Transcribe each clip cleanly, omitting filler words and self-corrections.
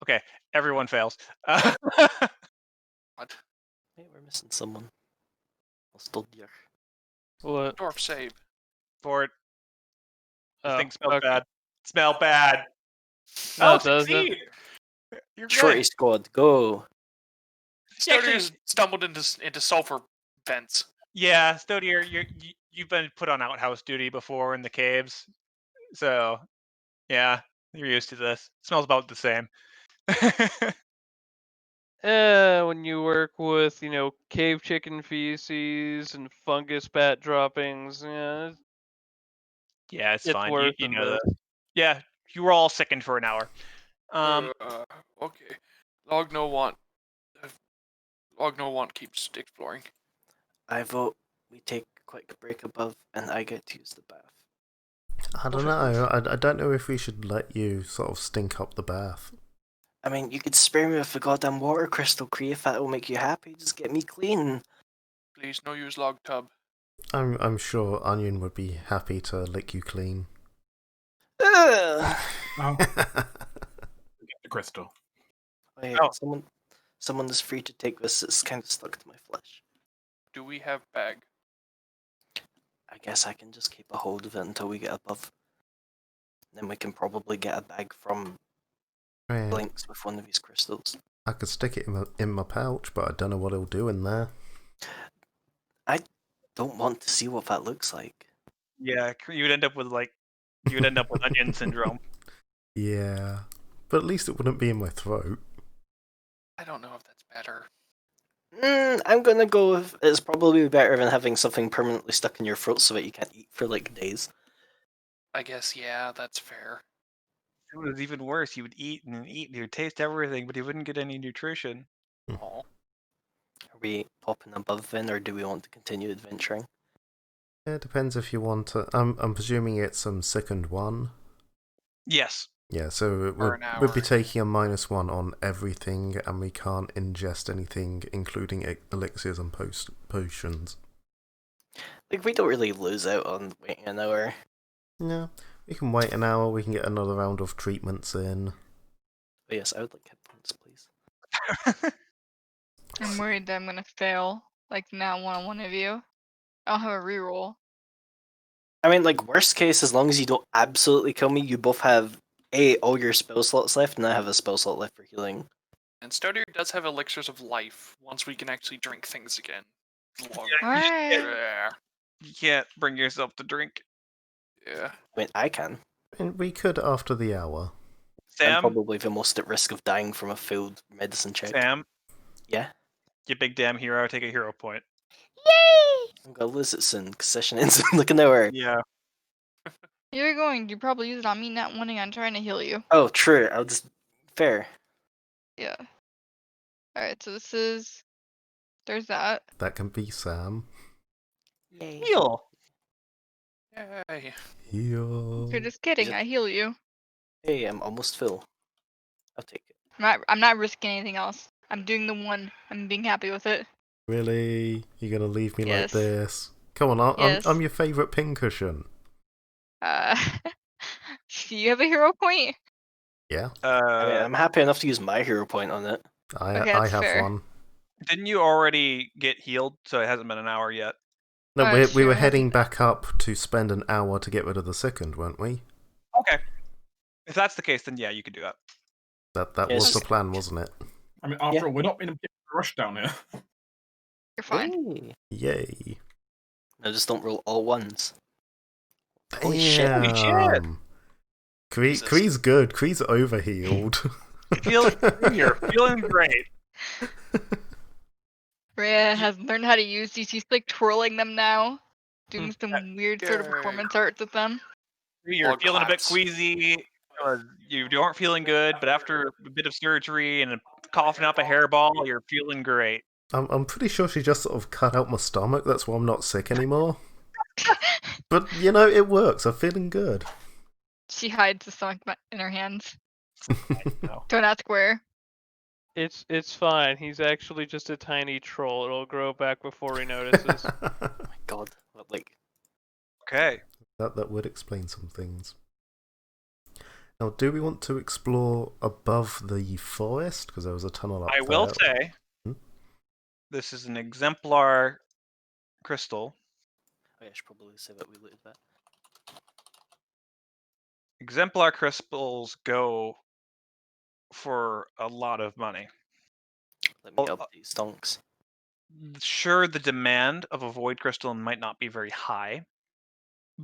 Okay, everyone fails. What? Wait, we're missing someone. Still here. What? Dwarf save. Fort, this Oh, thing smells okay. bad. Smell bad. No, Oh, it doesn't. succeed! You're Shorty good. squad, go! Stoner actually- stumbled into sulfur vents. Yeah, Stodier, you've been put on outhouse duty before in the caves, so yeah, you're used to this. Smells about the same. When you work with, cave chicken feces and fungus bat droppings, yeah, Yeah, it's it's fine. worse You than know this. that. Yeah, you were all sickened for an hour. Okay. Log no want. Log no want keeps exploring. I vote we take a quick break above and I get to use the bath. I don't know. I don't know if we should let you sort of stink up the bath. I mean, you could spray me with a goddamn water crystal, Cree, if that will make you happy. Just get me clean. Please, no use log tub. I'm sure Onion would be happy to lick you clean. Ugh. Oh, get the crystal. Wait, Oh. someone is free to take this. It's kind of stuck to my flesh. Do we have bag? I guess I can just keep a hold of it until we get above. Then we can probably get a bag from Right. Blinks with one of these crystals. I could stick it in my pouch, but I don't know what it'll do in there. I don't want to see what that looks like. Yeah, you'd end up with onion syndrome. Yeah, but at least it wouldn't be in my throat. I don't know if that's better. I'm gonna go with it's probably better than having something permanently stuck in your throat so that you can't eat for like days. I guess, yeah, that's fair. It was even worse. You would eat and eat, and you would taste everything, but you wouldn't get any nutrition. Aw. Are we popping above then, or do we want to continue adventuring? Yeah, it depends if you want to. I'm presuming it's second one. Yes. Yeah, so For an we'd be hour. taking a -1 on everything, and we can't ingest anything, including elixirs and potions. Like, we don't really lose out on waiting an hour. Yeah, we can wait an hour, we can get another round of treatments in. But yes, I would like hit points, please. I'm worried that I'm gonna fail, like not one of you. I'll have a reroll. I mean, like, worst case, as long as you don't absolutely kill me, you both have all your spell slots left, and I have a spell slot left for healing. And Stodier does have elixirs of life once we can actually drink things again. Log. Alright. Yeah. You can't bring yourself to drink. Yeah. I mean, I can. And we could after the hour. I'm Sam, probably the most at risk of dying from a failed medicine check. Sam, Yeah? you big damn hero, take a hero point. Yay! I'm gonna lose it soon, because session ends in like an hour. Yeah. You're going to probably use it on me not wanting on trying to heal you. Oh, true. I'll just... Fair. Yeah. Alright, so there's that. That can be Sam. Yay. Heal. Yay. Heal. You're just kidding, I heal you. Hey, I'm almost full. I'll take it. I'm not risking anything else. I'm doing the one. I'm being happy with it. Really? You're gonna leave me like Yes. this? Come on, Yes. I'm your favourite pincushion. Do you have a hero point? Yeah, I mean, I'm happy enough to use my hero point on it. I Okay, I that's have fair. one. Didn't you already get healed? So it hasn't been an hour yet. No, Oh, we sure, were hasn't heading it? back up to spend an hour to get rid of the second, weren't we? Okay. If that's the case, then yeah, you could do that. That Yes. was the plan, wasn't it? I mean, after all, we're not in a rush down here. You're fine. Hey. Yay. I just don't roll all ones. Holy shit. Holy shit. Jesus. Kree's good. Kree's overhealed. You're feeling great. Rhea has learned how to use these. He's like twirling them now. Doing some weird sort of Yay. performance arts with them. You're Log feeling a bit claps. queasy. You aren't feeling good, but after a bit of surgery and coughing up a hairball, you're feeling great. I'm pretty sure she just sort of cut out my stomach. That's why I'm not sick anymore. But, it works. I'm feeling good. She hides the stomach in her hands. No. Don't ask where. It's fine. He's actually just a tiny troll. It'll grow back before he notices. Oh my god. What, like... Okay. That would explain some things. Now, do we want to explore above the forest? Because there was a tunnel up I there. will say, Hmm? this is an exemplar crystal. Oh, yeah, I should probably say that we looted that. Exemplar crystals go for a lot of money. Let me Well, update stonks. Sure, the demand of a void crystal might not be very high,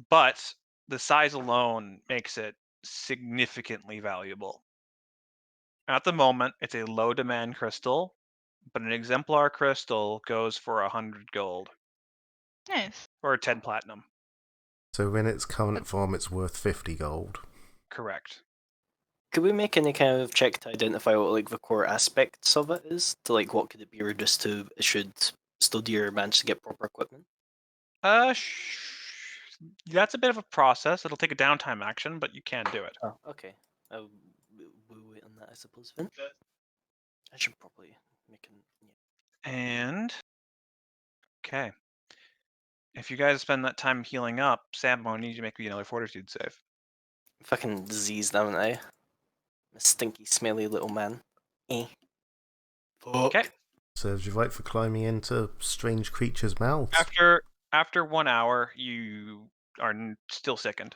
but the size alone makes it significantly valuable. At the moment, it's a low demand crystal, but an exemplar crystal goes for 100 gold Nice. or 10 platinum. So in its current form, it's worth 50 gold. Correct. Could we make any kind of check to identify what like the core aspects of it is? To like what could it be reduced to? It should Studier manage to get proper equipment? That's a bit of a process. It'll take a downtime action, but you can do it. Oh, okay. We'll wait on that, I suppose. Then I should probably make an. Yeah. And okay, if you guys spend that time healing up, Sam, I need you to make me another fortitude save. Fucking diseased, haven't I? A stinky, smelly little man. Eh. Fuck. Okay. Serves you right for climbing into strange creatures' mouths. After 1 hour, you are still sickened.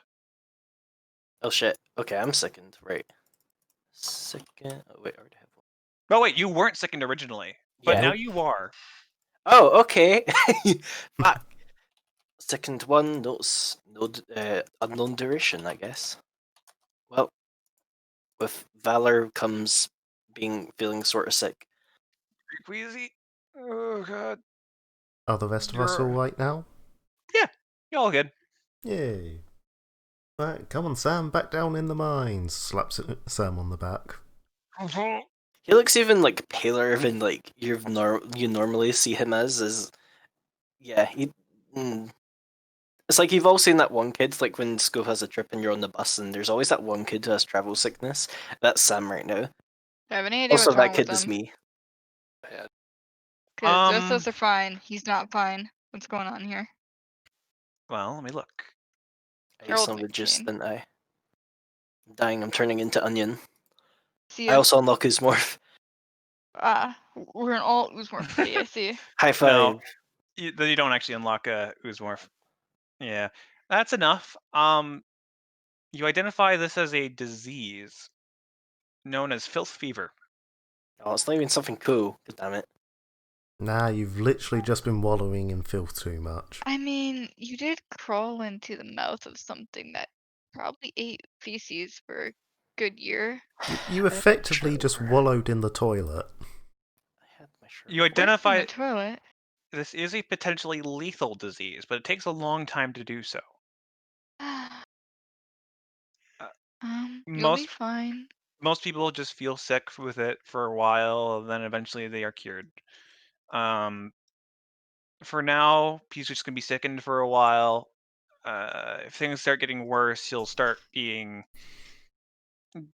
Oh shit. Okay, I'm sickened. Right. Second. Oh wait, I already have one. Oh wait, you weren't sickened originally, but Yeah. now you are. Oh, okay. Fuck. Second one, unknown duration, I guess. Well, with Valor comes feeling sort of sick. Queasy. Oh god. Are the rest of us all You're- right now? You're all good. Yay. Right, come on, Sam, back down in the mines. Slaps Sam on the back. He looks even like paler than like you normally see him as. Yeah, he. It's like you've all seen that one kid, like when school has a trip and you're on the bus, and there's always that one kid who has travel sickness. That's Sam right now. Do I have any idea Also, what's wrong that kid with is him? me. Because the rest of us are fine. He's not fine. What's going on here? Well, let me look. I Harold use some Regis, McCain. didn't I? I'm dying, I'm turning into Onion. See I ya. also unlock Oozemorph. We're in all Oozemorph City, I see. High five. No, you don't actually unlock a Oozemorph. Yeah, that's enough. You identify this as a disease known as filth fever. Oh, it's not even something cool. God damn it. Nah, you've literally just been wallowing in filth too much. I mean, you did crawl into the mouth of something that probably ate feces for a good year. You effectively just Sure. wallowed in the toilet. I had my shirt. You Worse than identify the toilet. this is a potentially lethal disease, but it takes a long time to do so. You'll be Most fine. most people just feel sick with it for a while, and then eventually they are cured. For now, he's just gonna be sickened for a while. If things start getting worse, he'll start being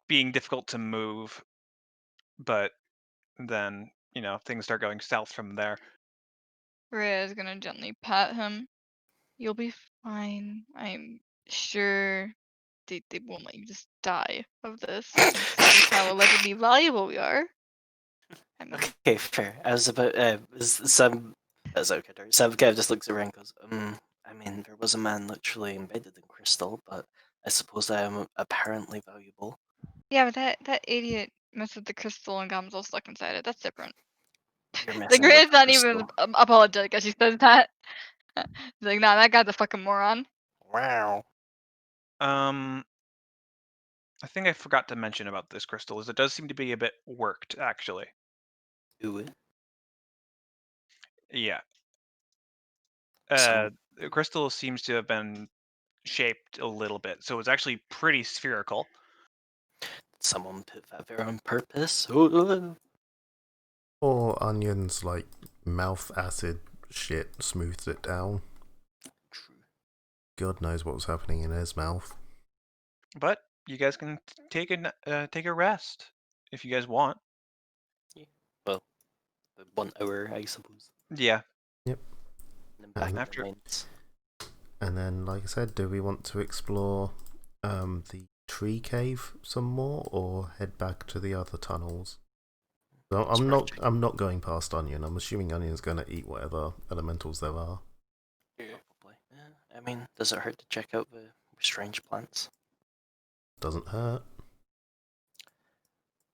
difficult to move. But then, things start going south from there. Rhea's gonna gently pat him. You'll be fine. I'm sure they won't let you just die of this. Considering how allegedly valuable we are. I mean, Okay, fair. I was about. Sam. That's okay. Sam kind of just looks around and goes, I mean, there was a man literally embedded in crystal, but I suppose I am apparently valuable. yeah, but that idiot messed with the crystal and got himself stuck inside it. That's different. You're Like, messing with Rhea's not even crystal. apologetic as she says that. He's like, nah, that guy's a fucking moron. Wow. I think I forgot to mention about this crystal is it does seem to be a bit worked, actually. Ooh. Yeah. So- The crystal seems to have been shaped a little bit, so it's actually pretty spherical. Someone put that there on purpose. Ooh. Or Onion's, like, mouth acid shit smoothed it down. True. God knows what was happening in his mouth. But you guys can take a rest if you guys want. Well, 1 hour, I suppose. Yeah. Yep. And then back in the After- mines. And then, like I said, do we want to explore the tree cave some more, or head back to the other tunnels? So It's worth checking. I'm not going past Onion. I'm assuming Onion's going to eat whatever elementals there are. Probably. Yeah. I mean, does it hurt to check out the strange plants? Doesn't hurt.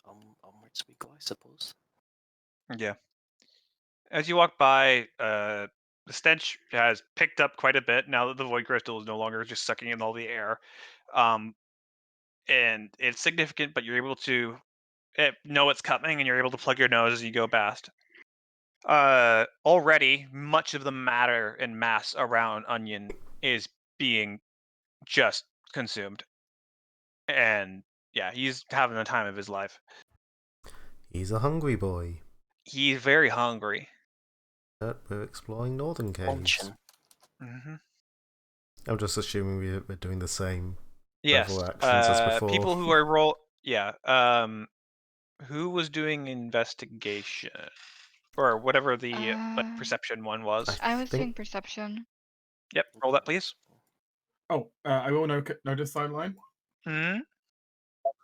Onwards we go, I suppose. Yeah. As you walk by, the stench has picked up quite a bit now that the void crystal is no longer just sucking in all the air. And it's significant, but you're able to know it's coming, and you're able to plug your nose as you go past. Already, much of the matter and mass around Onion is being just consumed. And yeah, he's having the time of his life. He's a hungry boy. He's very hungry. But we're exploring Northern Caves. Luncheon. Mm-hmm. I'm just assuming we're doing the same Yes. level actions as before. People who are who was doing investigation or whatever the perception one was? I was think- doing perception. Yep. Roll that, please. Oh, I will notice sideline. Hmm.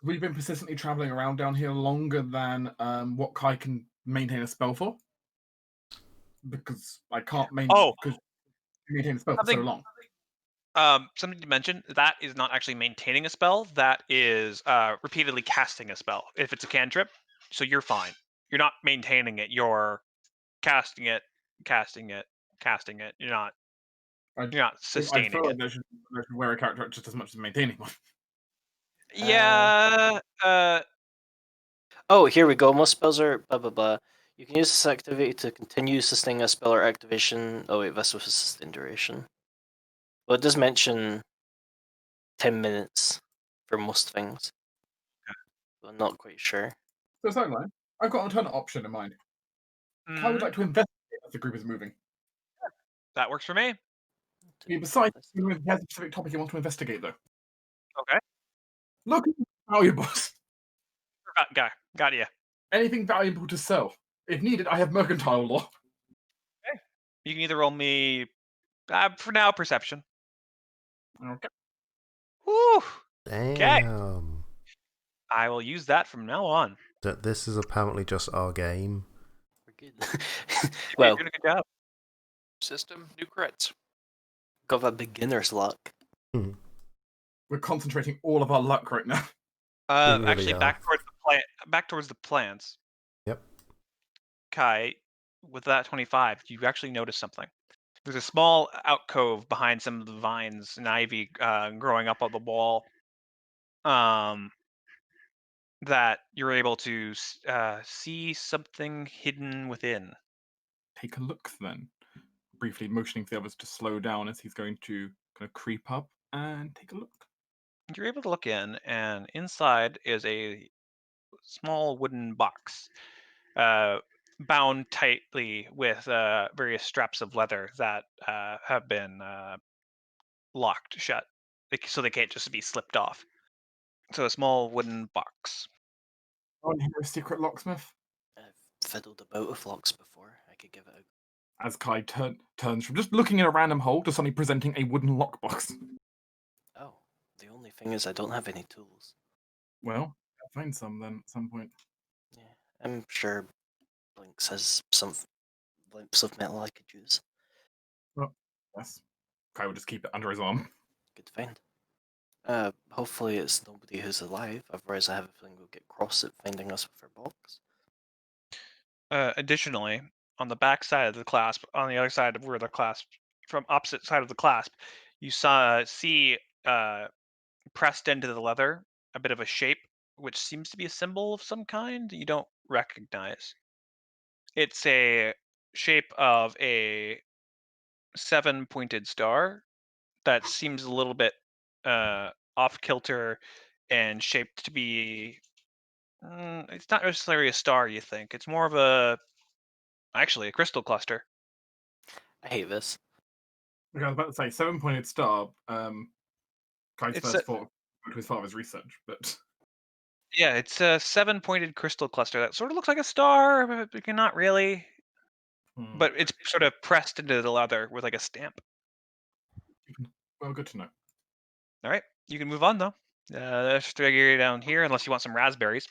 We've been persistently traveling around down here longer than what Kai can maintain a spell for. Because I can't maintain a spell for so long. Something to mention, that is not actually maintaining a spell. That is repeatedly casting a spell. If it's a cantrip, so you're fine. You're not maintaining it. You're casting it. You're not sustaining I feel like it. they should wear a character just as much as maintaining one. Yeah. Oh, here we go. Most spells are blah blah blah. You can use this activity to continue sustaining a spell or activation. Oh wait, that's with a sustained duration. Well, it does mention 10 minutes for most things. But I'm not quite sure. So sideline, I've got an alternate option in mind. I would like to investigate as the group is moving. That works for me. Besides, he has a specific topic you want to investigate, though. Okay. Look at the valuables. Got you. Anything valuable to sell. If needed, I have mercantile law. You can either roll me, for now, perception. Okay. Woo! Damn. I will use that from now on. This is apparently just our game. We're good. You're Well, doing a good job. System, new crits. got that beginner's luck. We're concentrating all of our luck right now. really Actually, are. back towards the plants. Yep. Kai, with that 25, you actually notice something. There's a small alcove behind some of the vines and ivy growing up on the wall. That you're able to see something hidden within. Take a look then. Briefly motioning the others to slow down as he's going to kind of creep up and take a look. You're able to look in, and inside is a small wooden box, bound tightly with various straps of leather that have been locked shut, so they can't just be slipped off. So a small wooden box. On here, a secret locksmith. I've fiddled about with locks before. I could give it a. As Kai turns from just looking in a random hole to suddenly presenting a wooden lockbox. Oh, the only thing is I don't have any tools. Well, I'll find some then at some point. Yeah, I'm sure Blinks has some limps of metal I could use. Yes. Kai will just keep it under his arm. Good find. Hopefully it's nobody who's alive. Otherwise, I have a feeling we'll get cross at finding us with our box. Additionally, on the back side of the clasp, on the other side of where the clasp, from opposite side of the clasp, you see pressed into the leather a bit of a shape, which seems to be a symbol of some kind you don't recognize. It's a shape of a 7-pointed star that seems a little bit off kilter and shaped to be. It's not necessarily a star, you think. It's more of a crystal cluster. I hate this. Okay, I was about to say 7-pointed star. Kai's It's first thought to his father's research, but Yeah, it's a 7-pointed crystal cluster that sort of looks like a star, but not really. But it's sort of pressed into the leather with like a stamp. well, good to know. All right, you can move on though. Let's figure down here, unless you want some raspberries.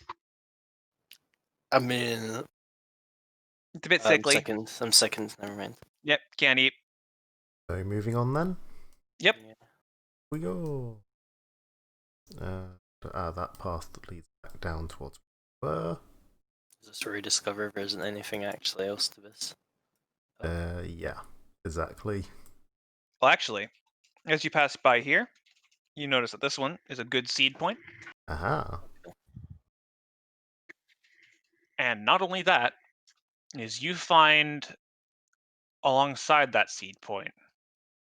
I mean, It's a bit I'm sickly. second. I'm second. Never mind. Yep, can't eat. So moving on then. Yep. Yeah. We go. That path that leads back down towards where? Is this where we discover there isn't anything actually else to this? Yeah, exactly. Well, actually, as you pass by here, you notice that this one is a good seed point. Aha. And not only that, is you find alongside that seed point,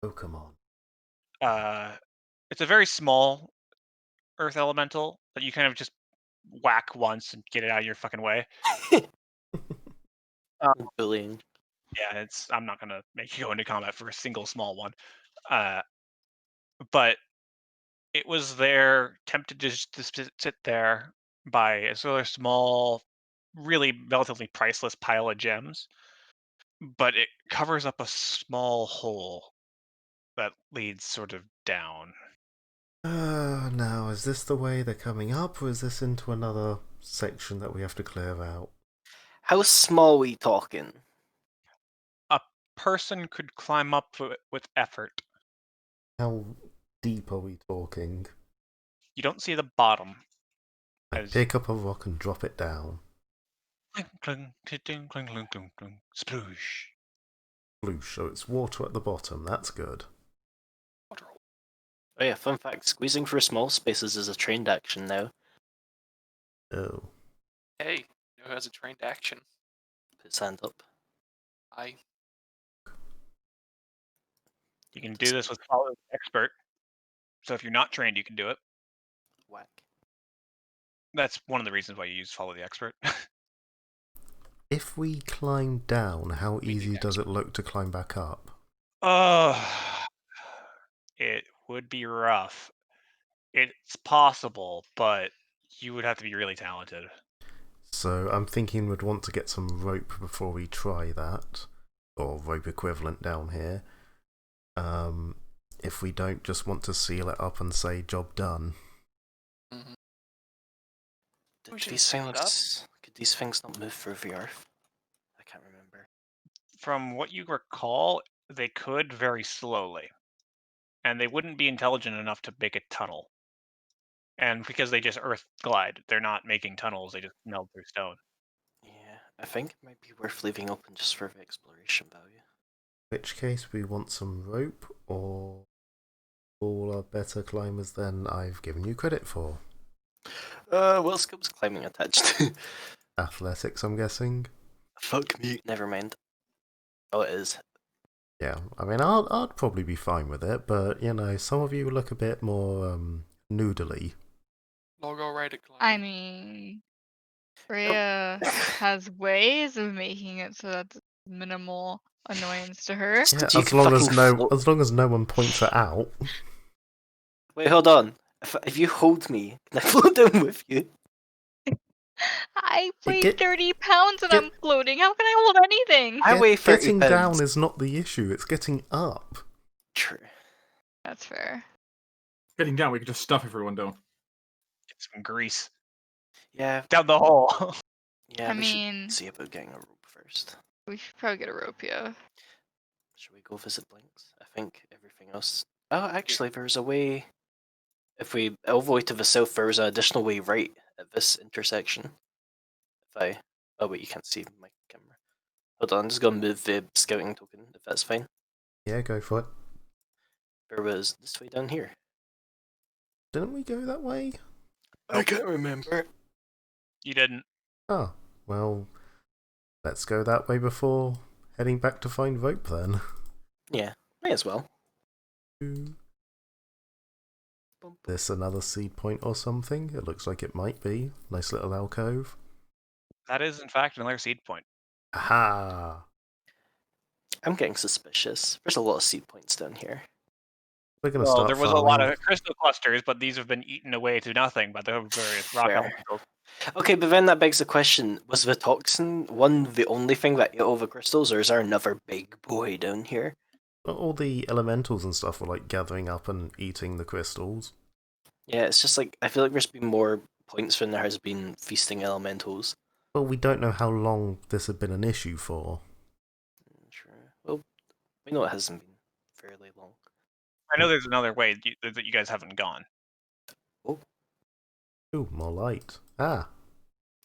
Oh, come on. it's a very small earth elemental that you kind of just whack once and get it out of your fucking way. Bullying. Yeah, I'm not gonna make you go into combat for a single small one. But it was there, tempted to just to sit there by a sort of small, really relatively priceless pile of gems, but it covers up a small hole that leads sort of down. Now, is this the way they're coming up, or is this into another section that we have to clear out? How small we talking? A person could climb up with effort. How deep are we talking? You don't see the bottom. I As pick up a rock and drop it down. clink, clink, clink, clink, clink, clink, clink, sploosh. Sploosh, so it's water at the bottom, that's good. Oh yeah, fun fact, squeezing through small spaces is a trained action now. Oh. Hey, you know who has a trained action? Put his hand up. You can do this with Follow the Expert. So if you're not trained, you can do it. Whack. That's one of the reasons why you use Follow the Expert. If we climb down, how easy does it look to climb back up? It would be rough. It's possible, but you would have to be really talented. So I'm thinking we'd want to get some rope before we try that, or rope equivalent down here. If we don't just want to seal it up and say job done. Could these things not move through the earth? I can't remember. From what you recall, they could very slowly. And they wouldn't be intelligent enough to make a tunnel. And because they just earth glide, they're not making tunnels, they just melt through stone. Yeah, I think it might be worth leaving open just for the exploration value. In which case we want some rope, or all are better climbers than I've given you credit for. What skills climbing attached? Athletics, I'm guessing. Fuck me. Never mind. Oh, it is. Yeah, I mean, I'd probably be fine with it, but, you know, some of you look a bit more, noodly. Logo right at climbing. I mean, Freya has ways of making it so that's minimal annoyance to her. Yeah, You as can long as fucking no one points it out. Wait, hold on. If you hold me, can I float down with you? I weigh Get- 30 pounds and get- I'm floating. How can I hold anything? I weigh 30 Getting pounds. down is not the issue, it's getting up. True. That's fair. Getting down, we could just stuff everyone down. Get some grease. Yeah, Down the hole. yeah. I we mean, should see about getting a rope first. we should probably get a rope, yeah. Should we go visit Blinks? I think everything else. Oh, actually, there's a way. If we all the way to the south, there's an additional way right at this intersection. Oh wait, you can't see my camera. Hold on, I'm just gonna move the scouting token if that's fine. Yeah, go for it. There was this way down here. Didn't we go that way? I can't remember. You didn't. Oh, well, let's go that way before heading back to find rope then. Yeah, may as well. This another seed point or something? It looks like it might be. Nice little alcove. That is, in fact, another seed point. Aha! I'm getting suspicious. There's a lot of seed points down here. We're gonna Well, start there was a lot farming. of crystal clusters, but these have been eaten away to nothing by the various rock Fair. elementals. Okay, but then that begs the question: was the toxin one the only thing that ate all the crystals, or is there another big boy down here? All the elementals and stuff were like gathering up and eating the crystals. Yeah, it's just like I feel like there's been more points when there has been feasting elementals. Well, we don't know how long this had been an issue for. Sure. Well, we know it hasn't been fairly long. I know there's another way that you guys haven't gone. Oh, Ooh, more light. Ah,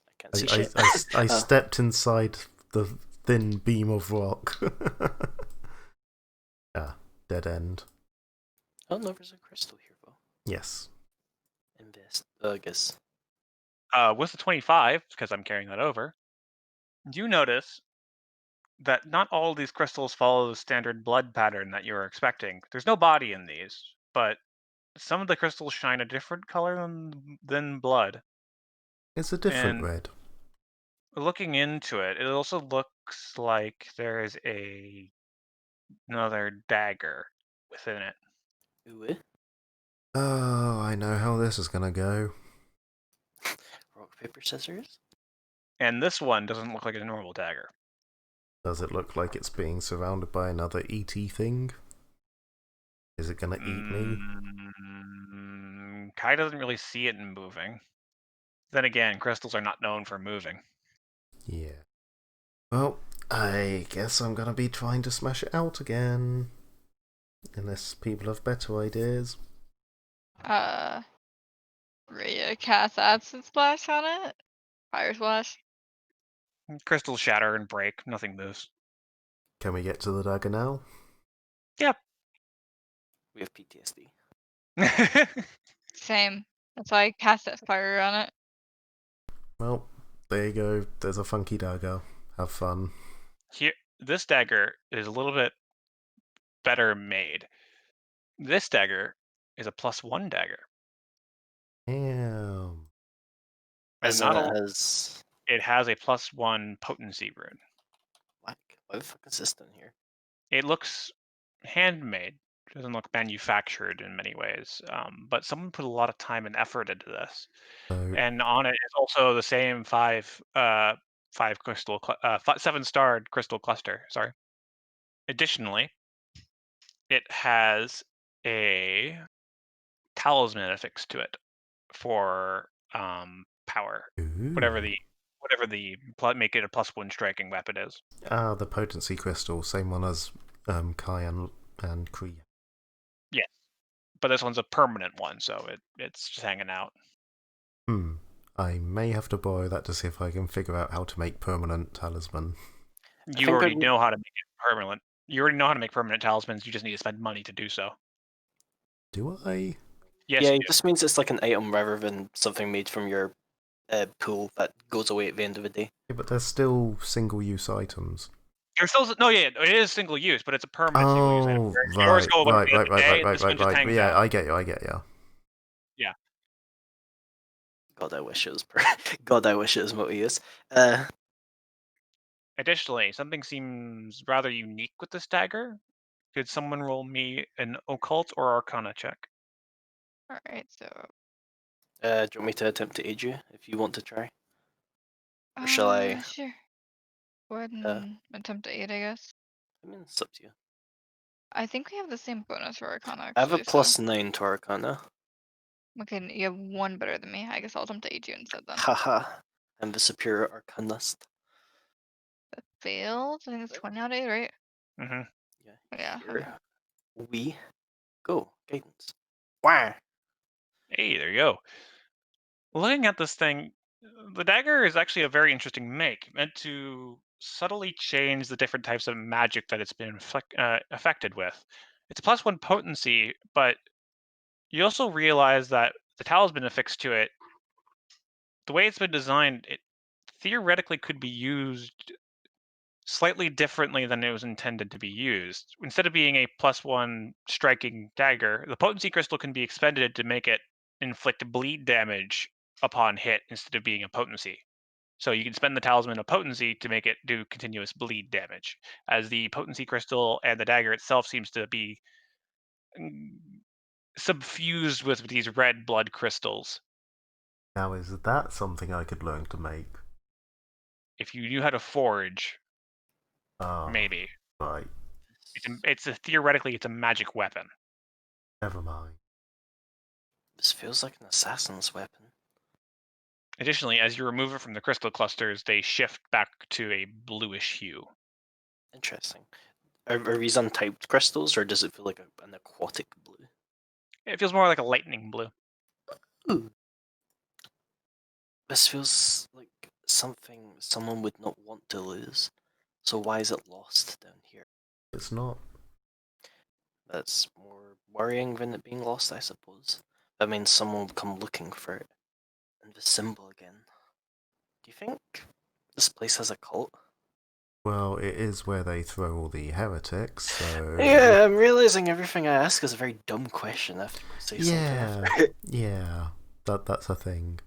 I can't see shit. I stepped inside the thin beam of rock. Ah, dead end. Oh no, there's a crystal here though. Yes. Invest. I guess. With the 25, because I'm carrying that over, you notice that not all of these crystals follow the standard blood pattern that you were expecting. There's no body in these, but some of the crystals shine a different color than blood. It's a different And red. looking into it, it also looks like there is another dagger within it. Ooh. Oh, I know how this is gonna go. Rock, paper, scissors? And this one doesn't look like a normal dagger. Does it look like it's being surrounded by another ET thing? Is it gonna eat me? Kai doesn't really see it moving. Then again, crystals are not known for moving. Yeah. Well, I guess I'm gonna be trying to smash it out again. Unless people have better ideas. Rhea cast acid splash on it. Fire splash. Crystals shatter and break. Nothing moves. Can we get to the dagger now? Yep. We have PTSD. Same. That's why I cast that fire on it. Well, there you go. There's a funky dagger. Have fun. Here, this dagger is a little bit better made. This dagger is a +1 dagger. Damn. And As not it only has it has a +1 potency rune. black. Why the fuck is this down here? It looks handmade. It doesn't look manufactured in many ways, but someone put a lot of time and effort into this. So, And on it is also the same 7-starred crystal cluster. Sorry. Additionally, it has a talisman affixed to it for power. Whatever ooh. the make it a +1 striking weapon is. Ah, the potency crystal, same one as Kai and Kree. Yes, but this one's a permanent one, so it's just hanging out. I may have to borrow that to see if I can figure out how to make permanent talisman. You already know how to make it permanent. You already know how to make permanent talismans. You just need to spend money to do so. Do I? Yes, Yeah, you it do. just means it's like an item rather than something made from your pool that goes away at the end of the day. Yeah, but they're still single-use items. You're still no, yeah, it is single use, but it's a permanent single use item. Oh, Where yours go about right. this one just hangs Yeah, out. I get you. Yeah. God, I wish it was. God, I wish it was Mobius. Additionally, something seems rather unique with this dagger. Could someone roll me an occult or arcana check? Alright, so. Do you want me to attempt to aid you if you want to try? Or shall I? Sure. Go ahead and attempt to 8, I guess. I mean, it's up to you. I think we have the same bonus for Arcana, actually. I have a so. +9 to Arcana. Okay, you have 1 better than me. I guess I'll attempt to 8 you instead then. Haha, I'm the superior Arcanist. That failed. I think it's 20 out of 8, right? Mm-hmm. Yeah. Here we go. Guidance. Wah! Hey, there you go. Looking at this thing, the dagger is actually a very interesting make, meant to subtly change the different types of magic that it's been affected with. It's a +1 potency, but you also realize that the talisman affixed to it, the way it's been designed, it theoretically could be used slightly differently than it was intended to be used. Instead of being a +1 striking dagger, the potency crystal can be expended to make it inflict bleed damage upon hit instead of being a potency. So you can spend the talisman of potency to make it do continuous bleed damage, as the potency crystal and the dagger itself seems to be suffused with these red blood crystals. Now, is that something I could learn to make? If you knew how to forge, maybe. Right. Theoretically it's a magic weapon. Never mind. This feels like an assassin's weapon. Additionally, as you remove it from the crystal clusters, they shift back to a bluish hue. Interesting. Are these untyped crystals, or does it feel like an aquatic blue? It feels more like a lightning blue. Ooh. This feels like something someone would not want to lose. So why is it lost down here? It's not. That's more worrying than it being lost, I suppose. That means someone will come looking for it. And the symbol again. Do you think this place has a cult? Well, it is where they throw all the heretics, so... Yeah, I'm realizing everything I ask is a very dumb question after you say Yeah, something. yeah, that's a thing.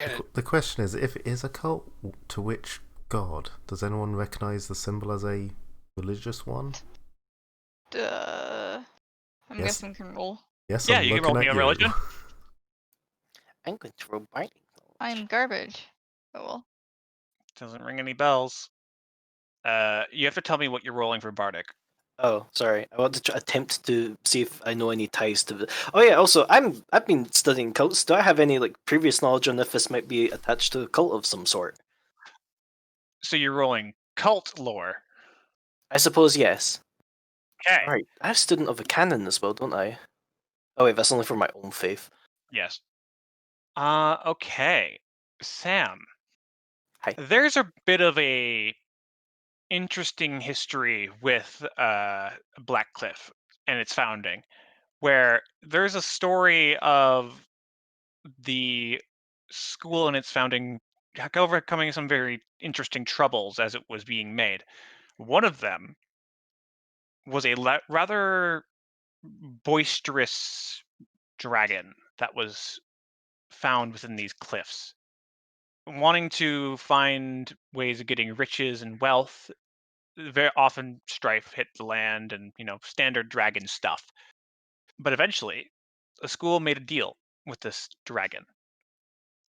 Get it. The question is, if it is a cult, to which god? Does anyone recognise the symbol as a religious one? I'm Yes. guessing can roll. Yes, Yeah, I'm you can looking roll at me on you. religion. I'm going to roll biting. I'm garbage. Oh well. Doesn't ring any bells. You have to tell me what you're rolling for Bardic. Oh, sorry. I want to attempt to see if I know any ties to the. Oh yeah. Also, I've been studying cults. Do I have any like previous knowledge on if this might be attached to a cult of some sort? So you're rolling cult lore. I suppose yes. Okay. Alright, I have student of the canon as well, don't I? Oh wait, that's only for my own faith. Yes. Okay. Sam. Hi. There's a bit of a interesting history with Blackcliff and its founding, where there's a story of the school and its founding overcoming some very interesting troubles as it was being made. One of them was a rather boisterous dragon that was found within these cliffs. Wanting to find ways of getting riches and wealth, very often strife hit the land and, standard dragon stuff. But eventually, a school made a deal with this dragon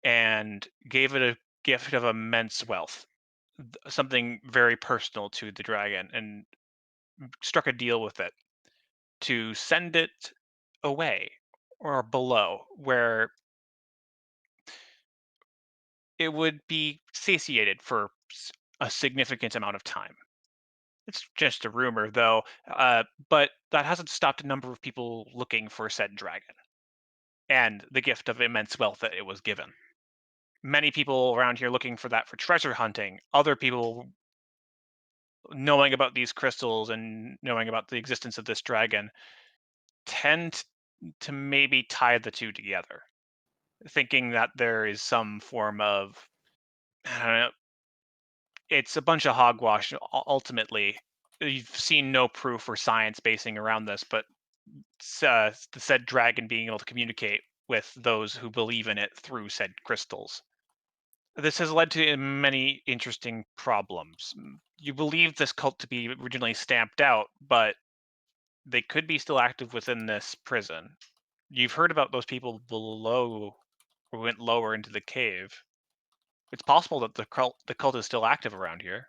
and gave it a gift of immense wealth, something very personal to the dragon, and struck a deal with it to send it away or below where it would be satiated for a significant amount of time. It's just a rumor, though, but that hasn't stopped a number of people looking for said dragon and the gift of immense wealth that it was given. Many people around here looking for that for treasure hunting, other people knowing about these crystals and knowing about the existence of this dragon tend to maybe tie the two together, thinking that there is some form of, I don't know, it's a bunch of hogwash ultimately. You've seen no proof or science basing around this, but the said dragon being able to communicate with those who believe in it through said crystals. This has led to many interesting problems. You believe this cult to be originally stamped out, but they could be still active within this prison. You've heard about those people below who went lower into the cave. It's possible that the cult is still active around here.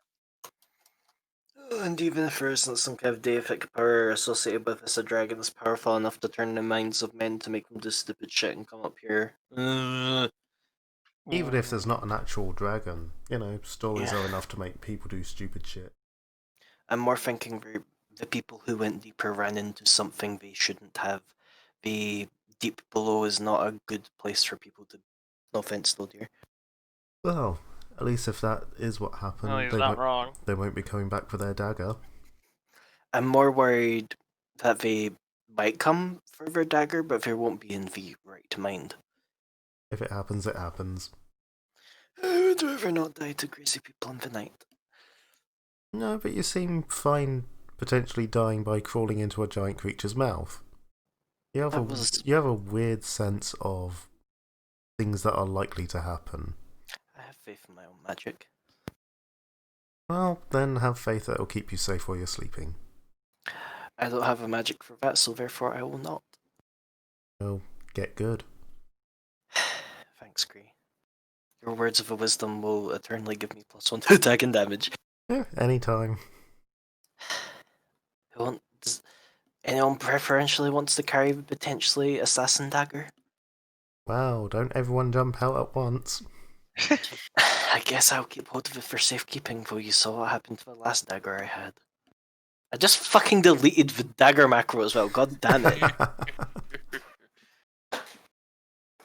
And even if there isn't some kind of deific power associated with this, a dragon is powerful enough to turn the minds of men to make them do stupid shit and come up here. Even if there's not an actual dragon, stories Yeah. are enough to make people do stupid shit. I'm more thinking the people who went deeper ran into something they shouldn't have. The deep below is not a good place for people to. No offense, though, dear. Well, at least if that is what happened, No, he's not wrong. they won't be coming back for their dagger. I'm more worried that they might come for their dagger, but they won't be in the right mind. If it happens, it happens. I would rather not die to crazy people in the night. No, but you seem fine potentially dying by crawling into a giant creature's mouth. You have a weird sense of things that are likely to happen. I have faith in my own magic. Well, then have faith that it'll keep you safe while you're sleeping. I don't have a magic for that, so therefore I will not. Well, get good. Thanks, Gree. Your words of wisdom will eternally give me +1 to attack and damage. Yeah, anytime. Does anyone preferentially wants to carry the potentially assassin dagger? Wow, don't everyone jump out at once. I guess I'll keep hold of it for safekeeping, though you saw what happened to the last dagger I had. I just fucking deleted the dagger macro as well, god damn it.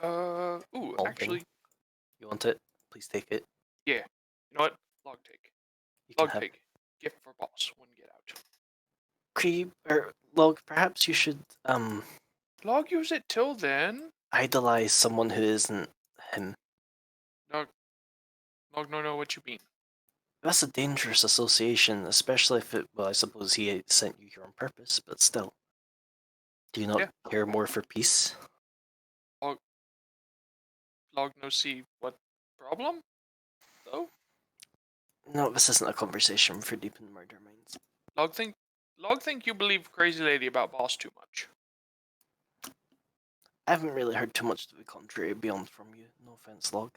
Ooh, Holding. actually, You want it? Please take it. yeah. You know what? Log take. You can Log have take. Gift for boss. One get out. Creep, or Log, perhaps you should, Log use it till then. idolize someone who isn't him. Log no what you mean. That's a dangerous association, especially if it, well, I suppose he sent you here on purpose, but still. Do you not Yeah. care more for peace? Log no see what problem? Though? No, this isn't a conversation for deep in murder minds. Log think you believe crazy lady about boss too much. I haven't really heard too much to the contrary beyond from you. No offense, Log.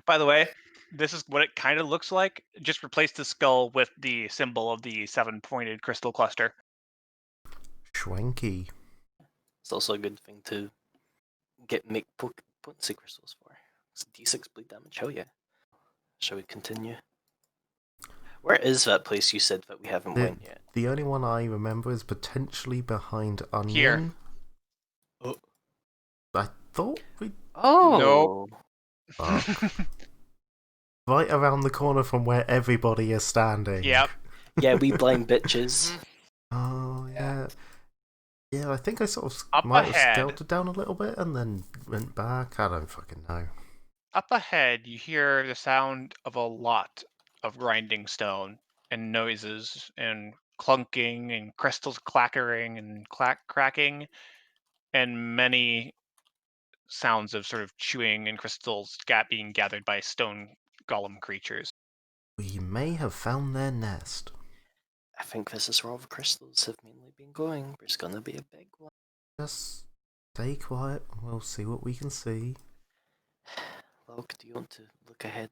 By the way, this is what it kind of looks like. Just replace the skull with the symbol of the 7-pointed crystal cluster. Schwanky. It's also a good thing to make potency crystals for. It's D6 bleed damage, hell yeah. Shall we continue? Where is that place you said that we haven't went yet? The only one I remember is potentially behind Onion. Here. Oh. I thought we... Oh! Fuck. Right around the corner from where everybody is standing. Yep. Yeah, we blind bitches. Oh, yeah. Yeah, I think I sort of Up might ahead. have scaled it down a little bit and then went back. I don't fucking know. Up ahead, you hear the sound of a lot of grinding stone and noises and clunking and crystals clackering and cracking and many sounds of sort of chewing and crystals being gathered by stone golem creatures. We may have found their nest. I think this is where all the crystals have mainly been going. There's gonna be a big one. Just stay quiet and we'll see what we can see. Log, do you want to look ahead?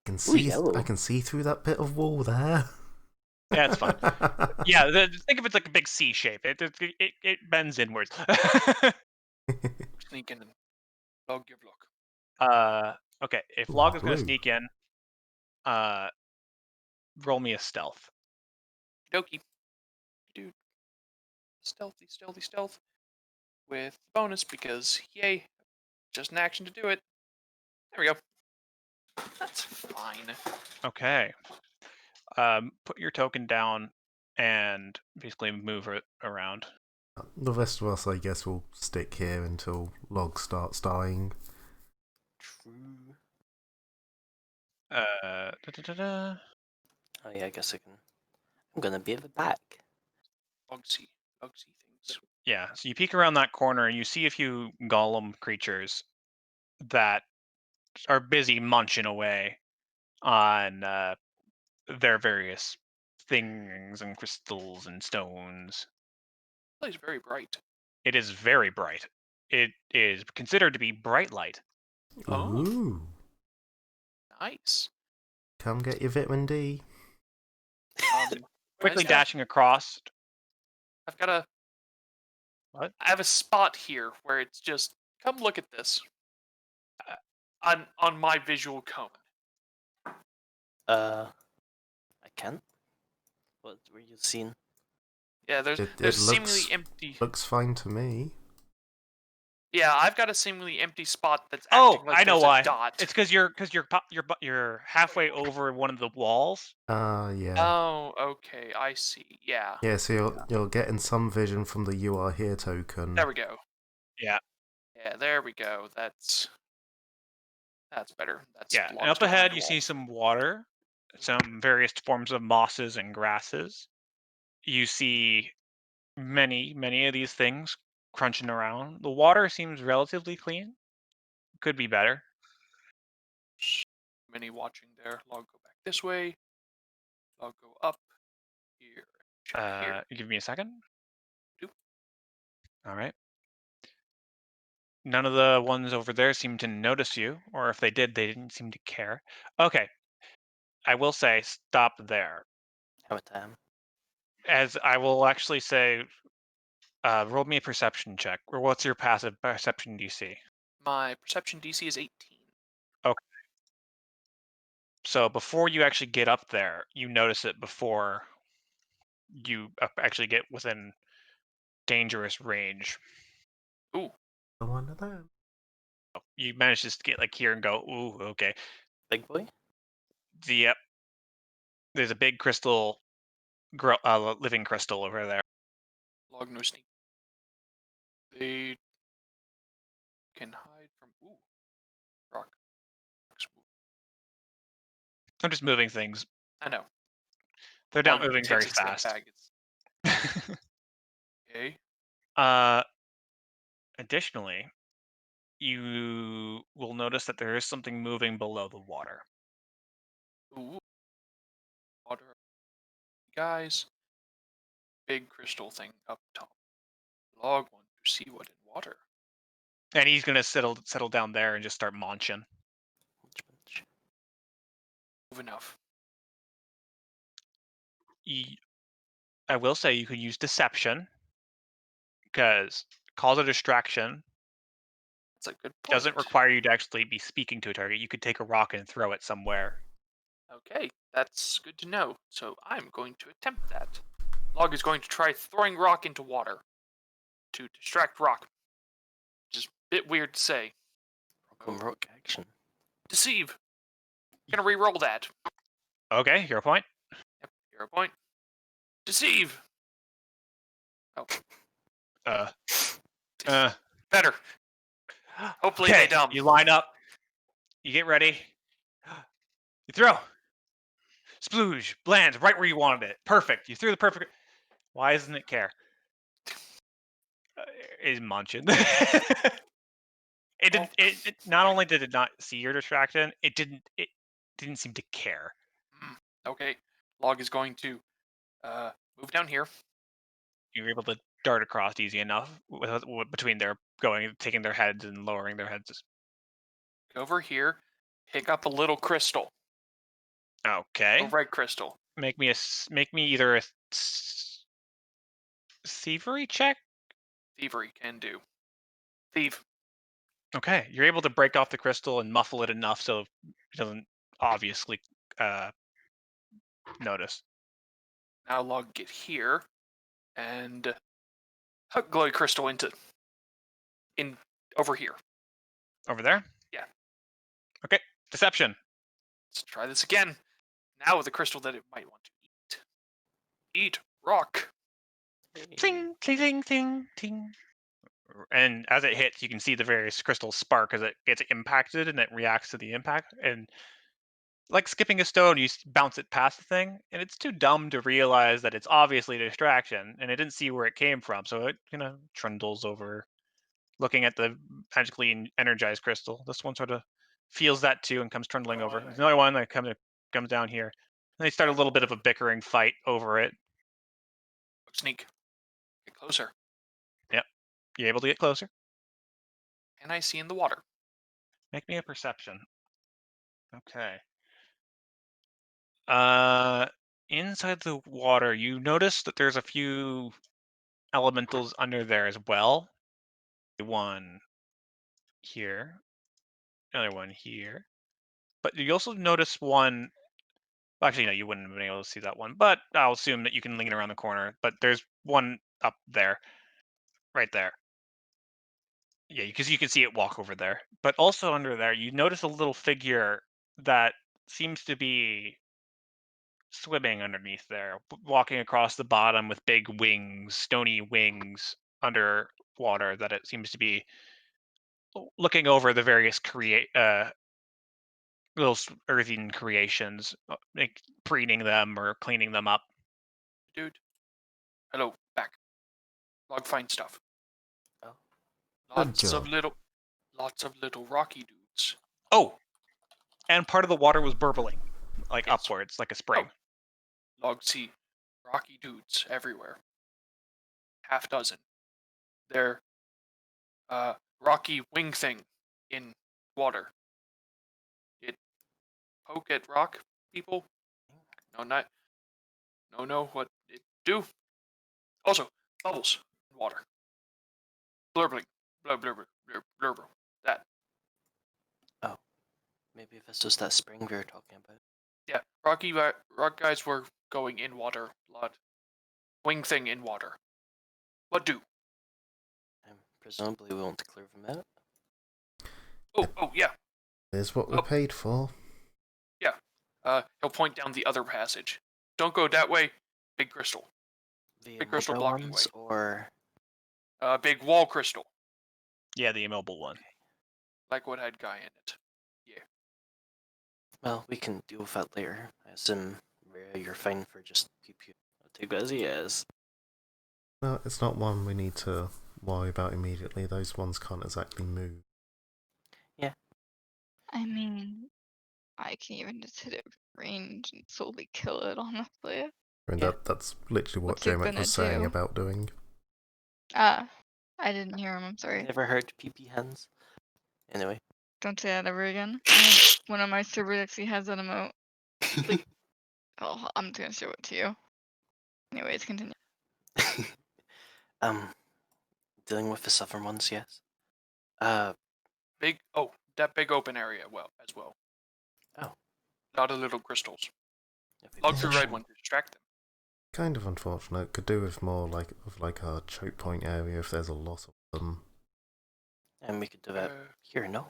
I can see through that bit of wall there. Yeah, it's fine. Yeah, think of it like a big C shape. It bends inwards. Sneak in and Log give look. Okay, if Ooh, Log is going to blue. sneak in, roll me a stealth. Dokie. Dude. Stealth. With bonus because, yay, just an action to do it. There we go. That's fine. Okay. Put your token down and basically move it around. The rest of us, I guess, will stick here until Log starts dying. True. Da-da-da-da. Oh yeah, I guess I can. I'm gonna be at the back. Bugsy things. Yeah, so you peek around that corner and you see a few golem creatures that are busy munching away on their various things and crystals and stones. The place is very bright. It is very bright. It is considered to be bright light. Oh. Ooh. Nice. Come get your vitamin D. Quickly guys, dashing across. I've got a. What? I have a spot here where it's just come look at this. On my visual cone. I can't. What were you seeing? Yeah, there's seemingly empty. Looks fine to me. Yeah, I've got a seemingly empty spot that's. Oh, acting like I know there's a why. Dot. It's because you're halfway over one of the walls. Yeah. Oh, okay, I see. Yeah. Yeah, so you're getting some vision from the You Are Here token. There we go. Yeah. Yeah, there we go. That's better. That's Yeah, and blocked up behind ahead the you wall. see some water, some various forms of mosses and grasses. You see many of these things crunching around. The water seems relatively clean. Could be better. Many watching there. Log go back this way. Log go up here. Check here. Give me a second. Doop. All right. None of the ones over there seem to notice you, or if they did, they didn't seem to care. Okay. I will say stop there. Have a time. As I will actually say, roll me a perception check. Or what's your passive perception DC? My perception DC is 18. Okay. So before you actually get up there, you notice it before you actually get within dangerous range. Ooh. One of them. You manage to get like here and go, ooh, okay. Big boy? There's a big crystal, living crystal over there. Log no sneak. They can hide from rock. I'm just moving things. I know. They're not Log moving takes very a step fast. back. Okay. Additionally, you will notice that there is something moving below the water. Ooh. Water. Guys. Big crystal thing up top. Log want to see what in water. And he's gonna settle down there and just start munching. Move enough. I will say you could use deception, because cause a distraction. That's a good point. Doesn't require you to actually be speaking to a target. You could take a rock and throw it somewhere. Okay, that's good to know. So I'm going to attempt that. Log is going to try throwing rock into water to distract rock. Just a bit weird to say. Rock on rock action. Deceive. Gonna re-roll that. Okay, hero point. Yep, hero point. Deceive. Oh. Better. Hopefully okay, they dumb. You line up. You get ready. You throw. Splooge. Lands right where you wanted it. Perfect. You threw the perfect. Why doesn't it care? Is munching. It didn't. It not only did it not see your distraction, it didn't seem to care. Okay. Log is going to move down here. You're able to dart across easy enough between their taking their heads and lowering their heads. Go over here. Pick up a little crystal. Okay. A red crystal. Make me either a thievery check. Thievery can do. Thieve. Okay, you're able to break off the crystal and muffle it enough so it doesn't obviously notice. Now Log get here and hook glowy crystal in over here. Over there? Yeah. Okay, deception. Let's try this again. Now with a crystal that it might want to eat. Eat rock. Ting, ting, ting, ting, ting. And as it hits, you can see the various crystals spark as it gets impacted, and it reacts to the impact. And like skipping a stone, you bounce it past the thing, and it's too dumb to realize that it's obviously a distraction, and it didn't see where it came from, so it trundles over, looking at the magically energized crystal. This one sort of feels that too and comes trundling over. There's another one that comes down here. And they start a little bit of a bickering fight over it. Sneak. Get closer. Yep. You able to get closer? Can I see in the water? Make me a perception. Okay. Inside the water, you notice that there's a few elementals under there as well. One here, another one here. But you also notice one. Well, actually, no, you wouldn't have been able to see that one. But I'll assume that you can lean around the corner. But there's one up there, right there. Yeah, because you can see it walk over there. But also under there, you notice a little figure that seems to be swimming underneath there, walking across the bottom with big wings, stony wings underwater. That it seems to be looking over the various little earthen creations, like preening them or cleaning them up. Dude. Hello, back. Log find stuff. Oh. Lots of little rocky dudes. Oh, and part of the water was burbling, like Yes. upwards, like a spring. Oh. Log see rocky dudes everywhere. Half dozen. They're rocky wing thing in water. It poke at rock people. No, what it do. Also, bubbles in water. Blurbling. Blur. That. Maybe if it's just that spring we were talking about. Yeah, rock guys were going in water a lot. Wing thing in water. What do? Presumably we want to clear them out. Oh yeah. Here's what we're paid for. Yeah. He'll point down the other passage. Don't go that way. Big crystal. The Big crystal immobile blocking ones, way. or Big wall crystal. Yeah, the immobile one. Like what had guy in it. Yeah. well, we can deal with that later. I assume you're fine for just pew pew. I'll take that as a yes. No, it's not one we need to worry about immediately. Those ones can't exactly move. I mean, I can even just hit it with range and slowly kill it, honestly. I mean, Yeah. that's literally what What's it J-Mac gonna was saying do? about doing. Ah, I didn't hear him, I'm sorry. Never heard PP hands. Anyway. Don't say that ever again. One of my servers actually has that emote. Like, oh, I'm just gonna show it to you. Anyways, continue. Dealing with the southern ones, yes. That big open area as well. Oh. A lot of little crystals. if we Log through position- red one to distract them. Kind of unfortunate. Could do with more like a choke point area if there's a lot of them. And we could do that here, no?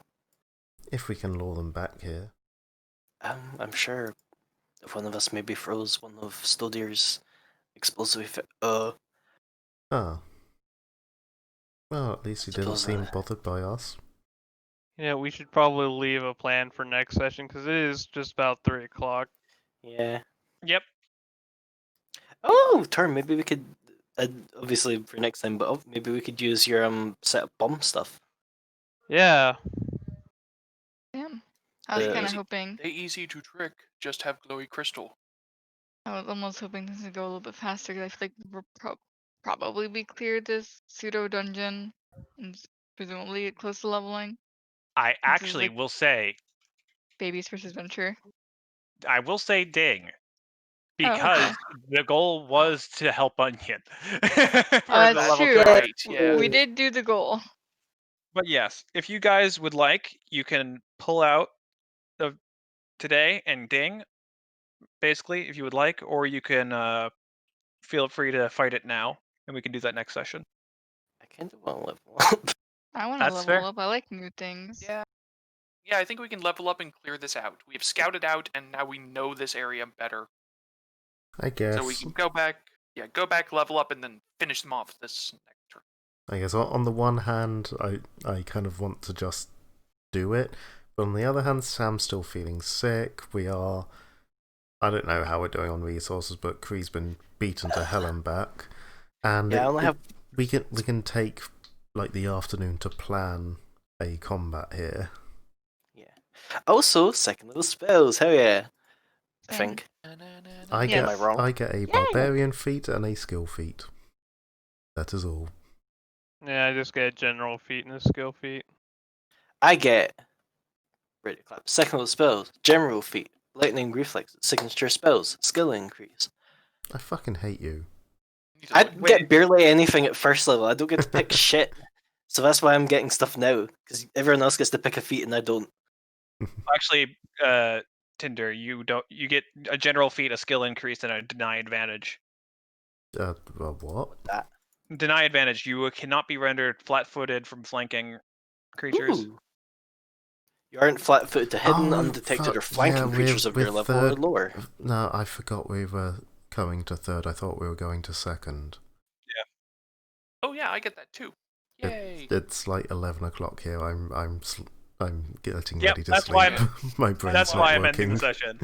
If we can lure them back here. I'm sure if one of us maybe throws one of Stodier's explosive Ah. Well, at least he didn't Suppose seem that- bothered by us. Yeah, we should probably leave a plan for next session because it is just about 3 o'clock. yeah. Yep. Oh, turn. Maybe we could, obviously for next time, but maybe we could use your set of bomb stuff. Yeah. Damn. I was kind of Easy. hoping. They easy to trick. Just have glowy crystal. I was almost hoping this would go a little bit faster because I feel like we'll probably be cleared this pseudo dungeon and presumably get close to leveling. I is actually like- will say, Babies versus Venture. I will say ding. Oh, Because okay. the goal was to help Onion. For Oh, the that's level true. 30. Right, yeah. We did do the goal. But yes, if you guys would like, you can pull out of today and ding, basically, if you would like, or you can feel free to fight it now, and we can do that next session. I kind of want to level up. I want to That's level fair. up. I like new things. Yeah. Yeah, I think we can level up and clear this out. We have scouted out, and now we know this area better. I guess. So we can go back, level up, and then finish them off this next turn. I guess on the one hand, I kind of want to just do it, but on the other hand, Sam's still feeling sick. I don't know how we're doing on resources, but Kree's been beaten to hell and back, and Yeah, I only have. we can take like the afternoon to plan a combat here. Also, second level spells. Hell yeah! I Same. think. I Yes. get Am I wrong? I get a barbarian feat and a skill feat. That is all. Yeah, I just get a general feat and a skill feat. I get. Ready to clap. Second level spells. General feat. Lightning reflex. Signature spells. Skill increase. I fucking hate you. Need to I look- get barely anything at first level. I don't get to pick shit. So that's why I'm getting stuff now. Because everyone else gets to pick a feat and I don't. Actually, Tinder, you get a general feat, a skill increase, and a deny advantage. Well, what? Deny advantage. You cannot be rendered flat-footed from flanking creatures. Ooh. You aren't flat footed to hidden, Oh, undetected, or fuck, flanking yeah, creatures of your we're level or third. lower. No, I forgot we were going to third. I thought we were going to second. Oh yeah, I get that too. Yay! It's like 11 o'clock here. I'm getting Yep, ready to that's sleep. why My brain's That's not why I'm working. ending the session.